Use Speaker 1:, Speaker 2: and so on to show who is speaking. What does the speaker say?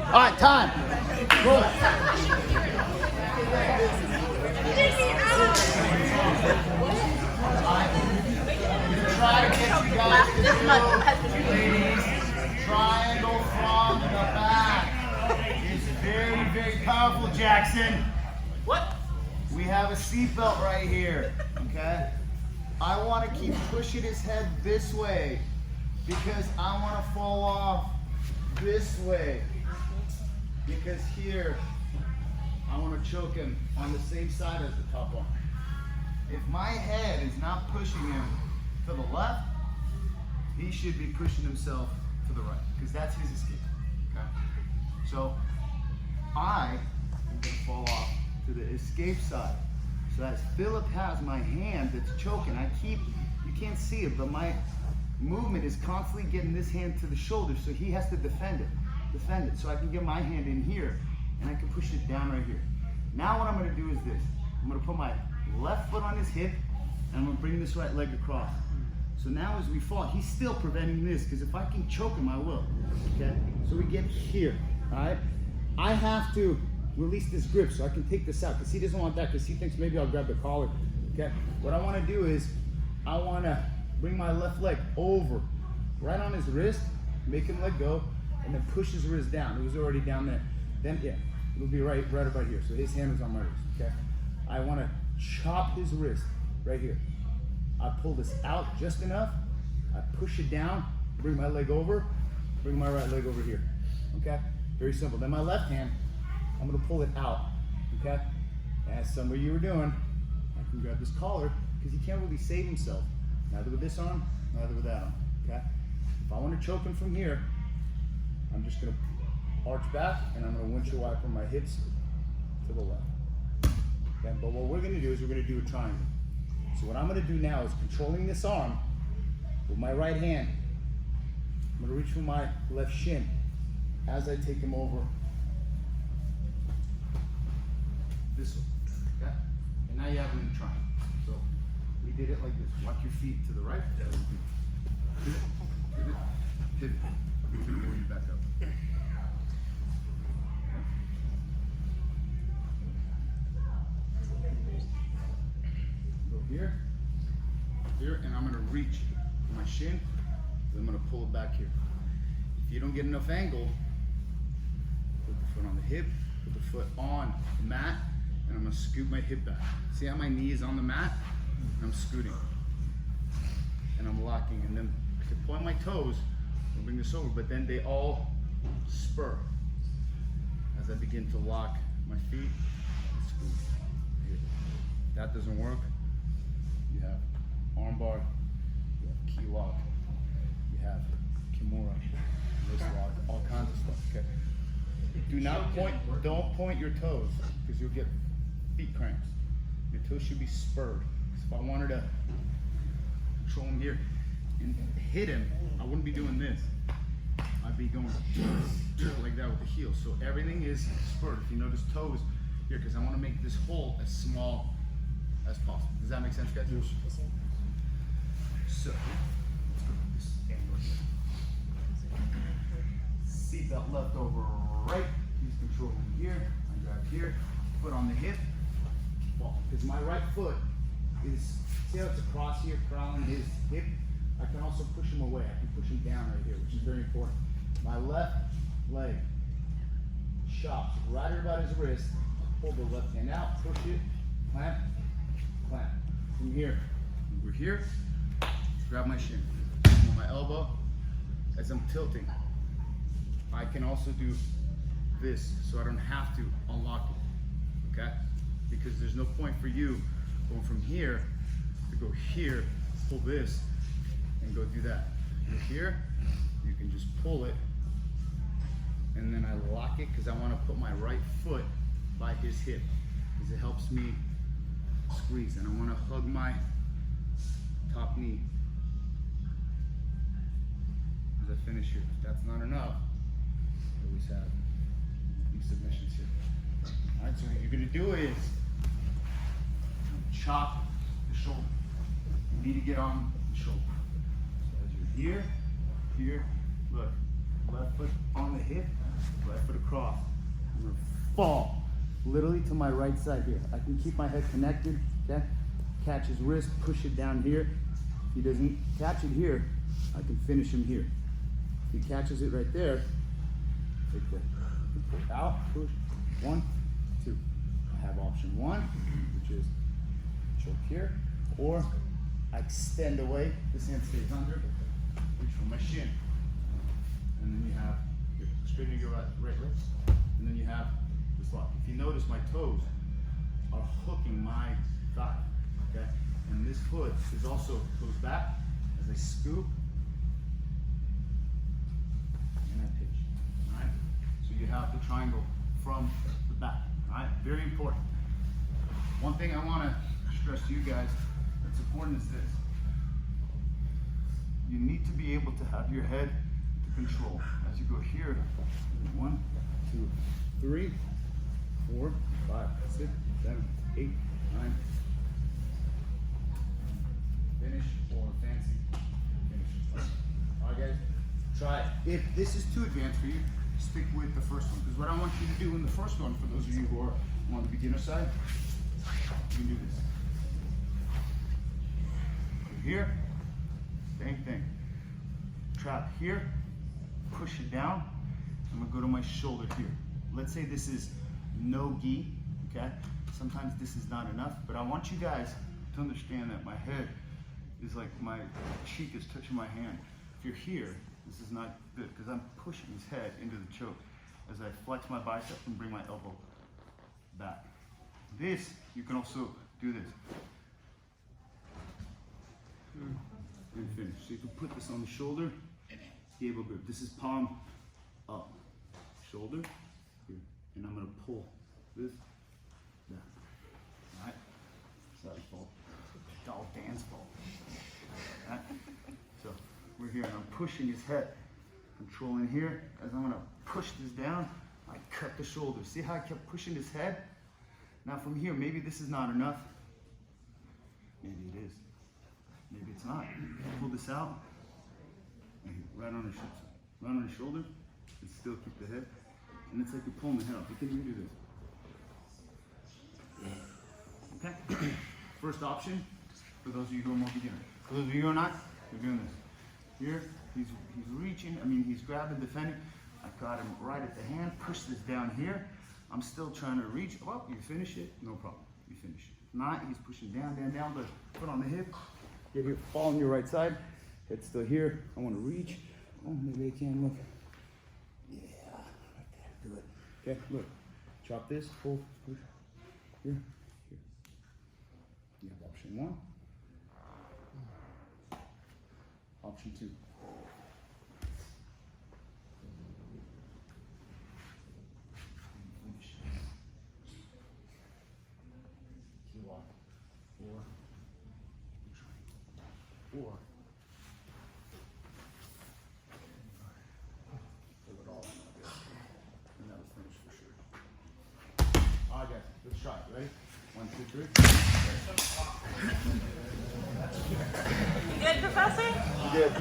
Speaker 1: All right, time. Roll. Try to get you guys to do, ladies, triangle from the back. It's very, very powerful, Jackson.
Speaker 2: What?
Speaker 1: We have a seatbelt right here, okay? I want to keep pushing his head this way because I want to fall off this way. Because here, I want to choke him on the same side as the top one. If my head is not pushing him to the left, he should be pushing himself to the right because that's his escape, okay? So I am going to fall off to the escape side. So as Philip has my hand that's choking, you can't see it, but my movement is constantly getting this hand to the shoulder, so he has to defend it. So I can get my hand in here, and I can push it down right here. Now what I'm gonna do is this. I'm gonna put my left foot on his hip, and I'm gonna bring this right leg across. So now as we fall, he's still preventing this, because if I can choke him, I will, okay? So we get here, all right? I have to release this grip so I can take this out, because he doesn't want that, because he thinks maybe I'll grab the collar, okay? What I wanna do is, I wanna bring my left leg over, right on his wrist, make him let go, and then push his wrist down. It was already down there. Then, yeah, it'll be right about here. So his hand is on my wrist, okay? I wanna chop his wrist right here. I pull this out just enough, I push it down, bring my leg over, bring my right leg over here, okay? Very simple. Then my left hand, I'm gonna pull it out, okay? As some of you were doing, I can grab this collar, because he can't really save himself. Neither with this arm, neither with that arm, okay? If I want to choke him from here, I'm just going to arch back, and I'm going to windshield wiper my hips to the left. Okay? But what we're going to do is we're going to do a triangle. So what I'm going to do now is controlling this arm with my right hand. I'm going to reach for my left shin as I take him over this way. Okay? And now you have him in a triangle. So we did it like this. Walk your feet to the right. Pivot. Pivot. Before you back up. Okay. Go here, and I'm gonna reach for my shin, then I'm gonna pull it back here. If you don't get enough angle, put the foot on the hip, put the foot on the mat, and I'm gonna scoot my hip back. See how my knee is on the mat? And I'm scooting. And I'm locking, and then I can point my toes and bring this over, but then they all spur as I begin to lock my feet and scoot. If that doesn't work, you have arm bar, you have key lock, you have kimura, wrist lock, all kinds of stuff, okay? Do not point, don't point your toes, because you'll get feet cramps. Your toes should be spurred. If I wanted to control him here and hit him, I wouldn't be doing this. I'd be going like that with the heel. So everything is spurred. If you notice toes here, because I want to make this hole as small as possible. Does that make sense, guys? Yes. So, let's go with this angle here. Seatbelt left over right. He's controlling here. I grab here, foot on the hip, fall. Because my right foot is, see how it's across here, crawling his hip? I can also push him away. I can push him down right here, which is very important. My left leg chops right about his wrist. Pull the left hand out, push it, clamp, clamp. From here, over here, grab my shin. On my elbow, as I'm tilting, I can also do this, so I don't have to unlock it, okay? Because there's no point for you going from here to go here, pull this, and go do that. You're here, you can just pull it, and then I lock it because I want to put my right foot by his hip, because it helps me squeeze, and I want to hug my top knee as I finish here. If that's not enough, I always have these submissions here. All right, so what you're going to do is chop the shoulder. You need to get on the shoulder. So as you're here, look, left foot on the hip, right foot across. I'm gonna fall literally to my right side here. I can keep my head connected, okay? Catch his wrist, push it down here. If he doesn't catch it here, I can finish him here. If he catches it right there, take the out, push, 1, 2. I have option 1, which is choke here, or I extend away, this hand stays under, reach for my shin. And then you have, straighten your right leg, and then you have this lock. If you notice, my toes are hooking my thigh, okay? And this foot is also goes back as I scoop and I pitch, all right? So you have the triangle from the back, all right? Very important. One thing I want to stress to you guys that's important is this. You need to be able to have your head to control. As you go here, 1, 2, 3, 4, 5, 6, 7, 8, 9. Finish or fancy finish. All right, guys, try it. If this is too advanced for you, stick with the first one. Because what I want you to do in the first one, for those of you who are on the beginner side, you can do this. Here, same thing. Trap here, push it down. I'm gonna go to my shoulder here. Let's say this is no gi, okay? Sometimes this is not enough, but I want you guys to understand that my head is like my cheek is touching my hand. If you're here, this is not good because I'm pushing his head into the choke as I flex my bicep and bring my elbow back. This, you can also do this. And finish. So you can put this on the shoulder, gable grip. This is palm up, shoulder, here. And I'm gonna pull this down. All right? Sorry, fault. It's all Dan's fault. All right? So we're here and I'm pushing his head. Controlling here. As I'm gonna push this down, I cut the shoulder. See how I kept pushing his head? Now from here, maybe this is not enough. Maybe it is. Maybe it's not. Pull this out. And right on his shoulder. Right on his shoulder. And still keep the head. And it's like you're pulling the head off. You can even do this. Okay? First option, for those of you who are more beginner. For those of you who are not, you're doing this. Here, he's reaching, he's grabbing, defending. I got him right at the hand, push this down here. I'm still trying to reach. Well, you finish it, no problem. You finish it. If not, he's pushing down, but foot on the hip. Get here, fall on your right side. Head still here. I want to reach. Oh, maybe I can look. Yeah, right there. Do it. Okay, look. Chop this, pull, push. Here, here. You have option 1. Option 2. Finish. Key lock. Or pull it all in. And that was finished for sure. All right, guys, let's try it. Ready? 1, 2, 3.
Speaker 2: You good, Professor?
Speaker 1: You good.